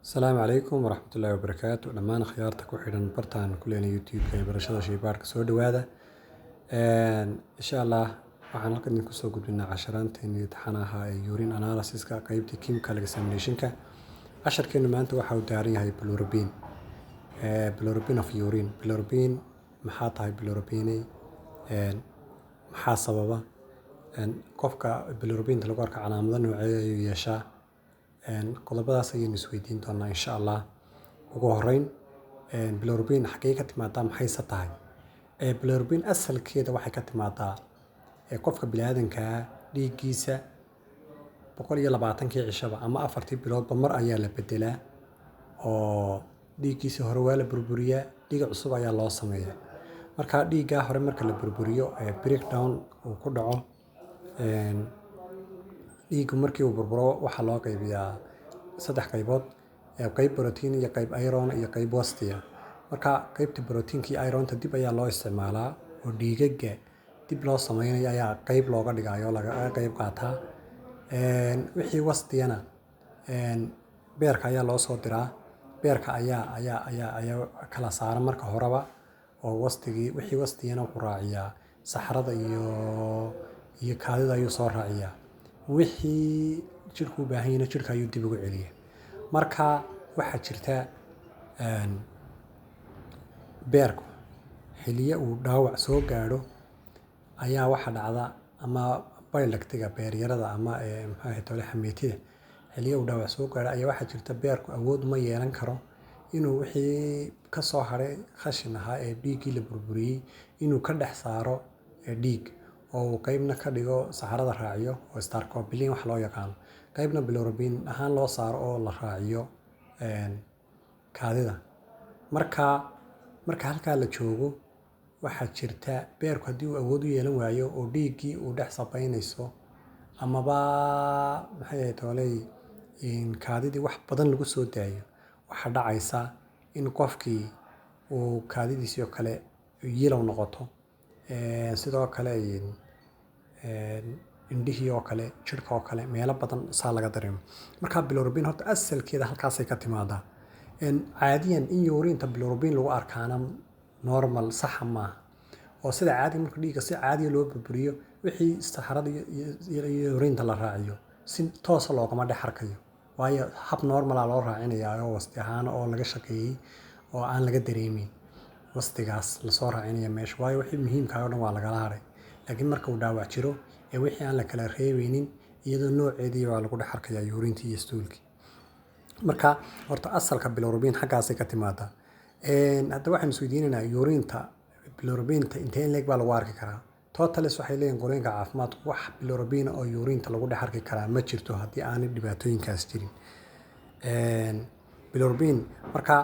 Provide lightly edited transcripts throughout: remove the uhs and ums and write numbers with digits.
السلام عليكم ورحمة الله وبركاته. dhamaan khiyaarta ku xidhan bartaan ku leenahay YouTube-ka ee barashada shaybaadhka soo dhawaada. Insha Allah waxaan halkan idinku soo gudbinaa casharaanteennii taxanaha ee urine analysis-ka qaybtii chemical examination-ka. Casharkeenu maanta waxa uu daaran yahay Billurubin. Billurubin of urine. Billurubin maxaa tahay Billurubin? Maxaa sababa? Qofka Billurubinta lagu arko calaamado noocee ayuu yeeshaa? qodobadaas ayaynu isweydiin doonaa insha Allah. Ugu horreyn, Billurubin xagee ka timaadaa, maxayse tahay? Billurubin asalkeeda waxay ka timaadaa qofka bini'aadanka dhiiggiisa 120 cishaba ama 4 biloodba mar ayaa la bedelaa oo dhiiggiisa hore waa la burburiyaa, dhiig cusub ayaa loo sameeyaa. Marka dhiigga hore marka la burburiyo breakdown uu ku dhaco, dhiiggu markii uu burburo waxaa loo qaybiyaa 3 qaybood: qayb protein iyo qayb iron iyo qayb waste. Marka qaybta proteinka iyo ironta dib ayaa loo isticmaalaa oo dhiigagga dib loo sameeyo ayaa qayb looga dhigayo laga qayb qaataa. Wixii waste-na beerka ayaa loo soo diraa. Beerka ayaa kala saara marka horeba oo wixii waste-na wuxuu raaciyaa saxarada iyo kaadida ayuu soo raaciyaa. Wixii jirku u baahan yahay jirka ayuu dib ugu celiyaa. Marka waxaa jirta beerku xilliyo uu dhaawac soo gaadho ayaa waxa dhacda, ama bile-ductiga beeryarada ama xameetida xilliyo uu dhaawac soo gaadho ayaa waxaa jirta beerku awood ma yeelan karo inuu wixii ka soo haray khashin ahaa ee dhiiggii la burburiyey inuu ka dhex saaro dhiig oo uu qaybna ka dhigo saxarada raaciyo oo starcobilin wax loo yaqaano, qaybna Billurubin ahaan loo saaro oo la raaciyo kaadida. Marka halkaa la joogo waxaa jirta beerku haddii uu awood u yeelan waayo oo dhiiggii uu dhex sabaynayso amaba kaadidii wax badan lagu soo daayo, waxaa dhacaysa in qofkii uu kaadidiisii oo kale yellow noqoto. Sidoo kale indhihii oo kale, jirka oo kale, meelo badan saa laga dareemo. Marka Billurubin horta asalkeeda halkaasay ka timaadaa. Caadiyan in urine-ta Billurubin lagu arkaana normal sax maaha. Oo sida caadiga marka dhiigga si caadi loo burburiyo wixii saxarada iyo urine-ta la raaciyo si toos ah loogama dhex arkayo. Waayo hab normal ah loo raacinayaa oo wasti ahaan oo laga shaqeeyay oo aan laga dareemin wastigaas la soo raacinaya meesha. Waayo wixii muhiimka ah oo dhan waa lagala haray. Laakiin marka uu dhaawac jiro wixii aan la kala reebeynin iyadoo nooceedii waa lagu dhex arkayaa urine-tii iyo stool-kii. Marka horta asalka Billurubin xaggaasay ka timaadaa. Hadda waxaan isweydiinaynaa urine-ta Billurubinta intee in leeg baa lagu arki karaa? Totalis waxay leeyihiin qolooyinka caafimaadku wax Billurubin oo urine-ta lagu dhex arki karaa ma jirto haddii aanay dhibaatooyinkaas jirin. Billurubin marka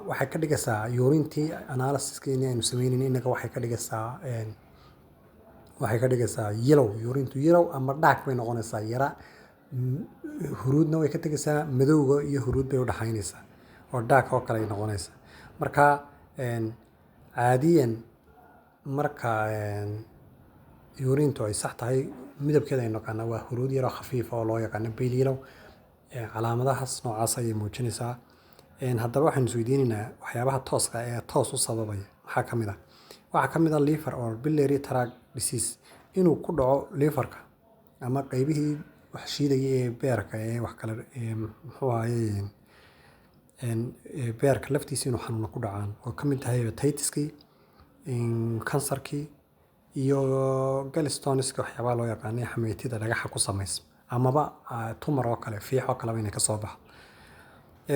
waxay ka dhigaysaa urine-tii analysis-keennii aynu sameynaynin inaga waxay ka dhigaysaa yellow. Urine-tu yellow ama dark bay noqonaysaa, yara huruudna way ka tegaysaa, madowga iyo huruud bay u dhaxaynaysaa oo dark oo kale ay noqonaysaa. Marka caadiyan marka urine-tu ay sax tahay midabkeeda aynu naqaanaa waa huruud yar oo khafiif ah oo loo yaqaano pale yellow. Calaamadahaas noocaas ayay muujinaysaa. Haddaba waxaan isweydiinaynaa waxyaabaha tooska ah ee toos u sababaya maxaa ka mid ah? Waxaa ka mid ah liver or biliary tract disease inuu ku dhaco liverka ama qaybihii wax shiidayay ee beerka ee wax kale beerka laftiisa inuu xanuuno ku dhacaan oo ka mid tahay hepatitis-kii, kansarkii iyo gallstones-ka waxyaabaha loo yaqaano xameetida dhagaxa ku samaysa amaba tumor oo kale, fiix oo kale inay ka soo baxdo.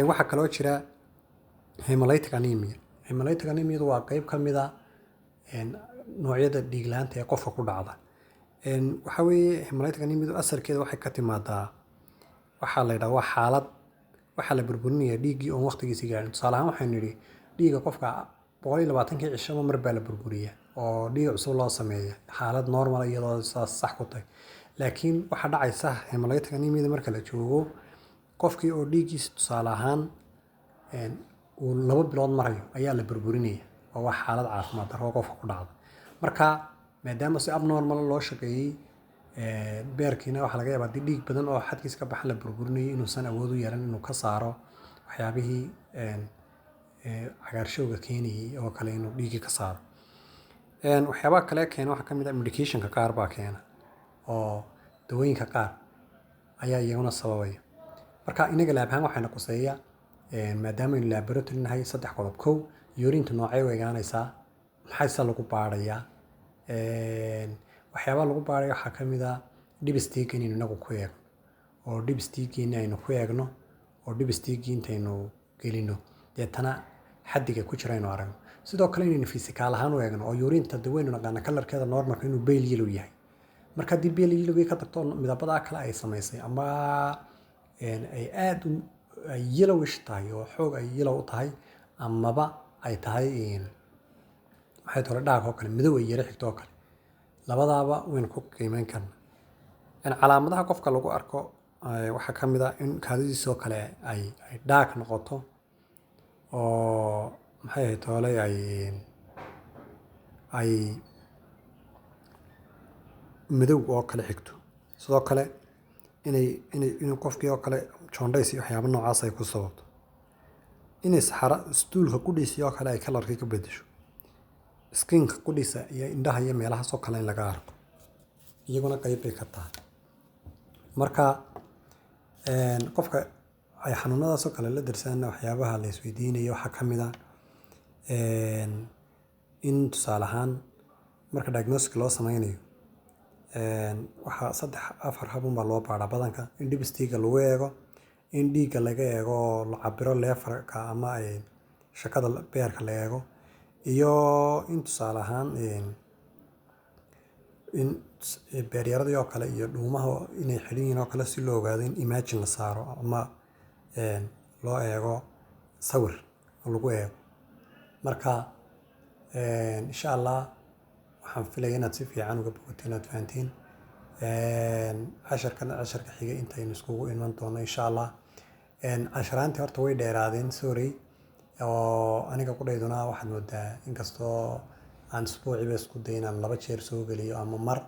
Waxaa kaloo jira hemolytic anemia. Hemolytic anemia waa qayb ka mid ah noocyada dhiig la'aanta ee qofka ku dhacda. Waxa weeye hemolytic anemia asalkeeda waxay ka timaadaa waxaa la yiraahdaa waa xaalad waxa la burburinayaa dhiiggii oo waqtigiisa gaarin. Tusaale ahaan waxaynu nidhi dhiigga qofka 120 cishaba mar baa la burburiyaa oo dhiig cusub loo sameeyaa xaalad normal iyadoo sax ku tahay. Laakiin waxaa dhacaysa hemolytic anemia marka la joogo qofkii oo dhiiggiisa tusaale ahaan uu 2 bilood marayo ayaa la burburinaya oo waa xaalad caafimaad darro qofka ku dhacda. Marka maadaama si abnormal loo shaqeeyay beerkiina waxa laga yaabaa dhiig badan oo xadkiis ka baxan la burburinayo inuusan awood u yeelan inuu ka saaro waxyaabihii cagaarshowga keenayay oo kale inuu dhiigga ka saaro. waxyaabaha kale keena waxaa ka mid ah medicationka qaar baa keena oo dawooyinka qaar ayaa iyaguna sababaya. marka inaga laab ahaan waxayna quseeya maadaama aynu laboratory nahay 3 qodob. kow, urine noocay u egaanaysaa, maxayse lagu baarayaa. waxyaabaha lagu baarayo waxaa ka mid ah dibstick inaynu inagu ku eegno oo dibstickiina aynu ku eegno oo dibsticki intaynu gelino deetana xaddiga ku jira aynu aragno. sidoo kale inaynu physical ahaan u eegno oo urine-ta daweynu naqaana kalarkeeda normalka inuu pale yellow yahay. marka haddii pale yellow ka tagto midabada kale ay samaysay ama ay aad ay yellowish tahay oo xoog ay yellow u tahay amaba ay tahay maxay tahay dhaag oo kale madow ay yara xigto oo kale, labadaaba waynu ku qiimeyn karnaa. calaamadaha qofka lagu arko waxaa ka mid ah in kaadidiisoo kale ay dhaag noqoto oo maxay tahay ay madow oo kale xigto. sidoo kale inay qofkii oo kale jaundice iyo waxyaabo noocaas ay ku sababto. inay saxara stoolka qudhiisa oo kale ay kalarkii ka beddesho. skinka qudhiisa iyo indhaha iyo meelahaas oo kale in laga arko iyaguna qayb bay ka tahay. marka qofka ay xanuunadaas oo kale la darsaana waxyaabaha la isweydiinayo waxaa ka mid ah in tusaale ahaan marka diagnostic loo sameynayo waxaa 3-4 hab baa loo baaraa badanka. in dibsticka lagu eego, in dhiigga laga eego oo la cabiro leverka ama shakada beerka la eego, iyo in tusaale ahaan in beeryarada oo kale iyo dhuumaha inay xidhan yihiin oo kale si loo ogaado in imagine la saaro ama loo eego sawir lagu eego. marka insha Allah waxaan filayaa inaad si fiican uga bogateen oo fahanteen casharka xiga intaynu iskugu iman doono insha Allah. casharaantii horta way dheeraadeen sorry oo aniga ku dhayduna waxaad moodaa inkastoo aan isbuuciiba isku day inaan 2 jeer soo geliyo ama mar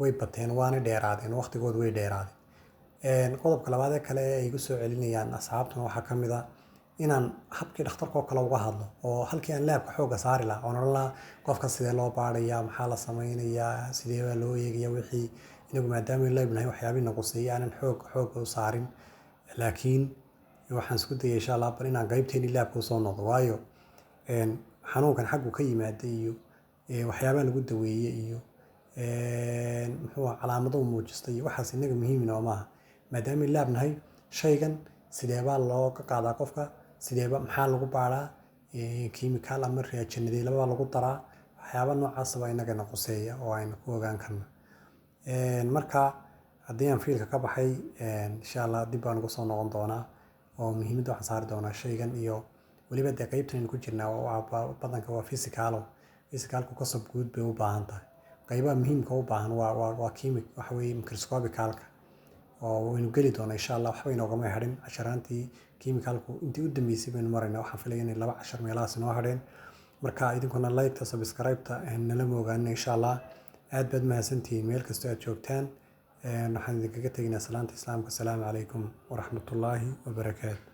way bateen waana dheeraadeen waqtigood way dheeraadeen. qodobka labaad ee kale ay igu soo celinayaan asxaabtuna waxaa ka mid ah inaan habkii dhakhtarka oo kale uga hadlo oo halkii aan laabka xooga saari lahaa oo oran lahaa qofka sidee loo baarayaa, maxaa la sameynayaa, sidee baa loo eegayaa wixii inagu maadaama ay leebnahay waxyaabihi nagu siiyay aanan xoog u saarin. laakiin waxaan isku dayay insha Allah bal inaan qaybteeni laabka u soo noqdo waayo xanuunkan xaggu ka yimaada iyo waxyaabaha lagu daweeyay iyo muxuu calaamado muujistay iyo waxaas inaga muhiim ah maaha. maadaama ay laabnahay shaygan sidee baa loo ka qaadaa qofka, sidee baa maxaa lagu baaraa, chemical ama reagent labada lagu daraa, waxyaabo noocaas baa inaga noqoseeya oo aynu ku ogaan karno. marka haddii aan fiilka ka baxay insha Allah dib baan ugu soo noqon doonaa oo muhiimadda waxaan saari doonaa shaygan iyo waliba de qaybtan ku jirnaa badanka waa physicalku kasab guud bay u baahan tahay. qaybaha muhiimka u baahan waa chemic waxa weeye microscopicalka oo waynu geli doonaa insha Allah waxba inoogama hadhin. casharaantii chemicalku intii u dambeysay baynu maraynaa. waxaan filayaa inay 2 cashar meelahaas inoo hadheen. marka idinkuna like-ta subscribe-ta nala moogaanina insha Allah. aad baad mahadsantihiin meel kastoo aad joogtaan. waxaan idinkaga teginaa salaanta islaamka. asalaamu calaykum waraxmatullaahi wabarakaatu.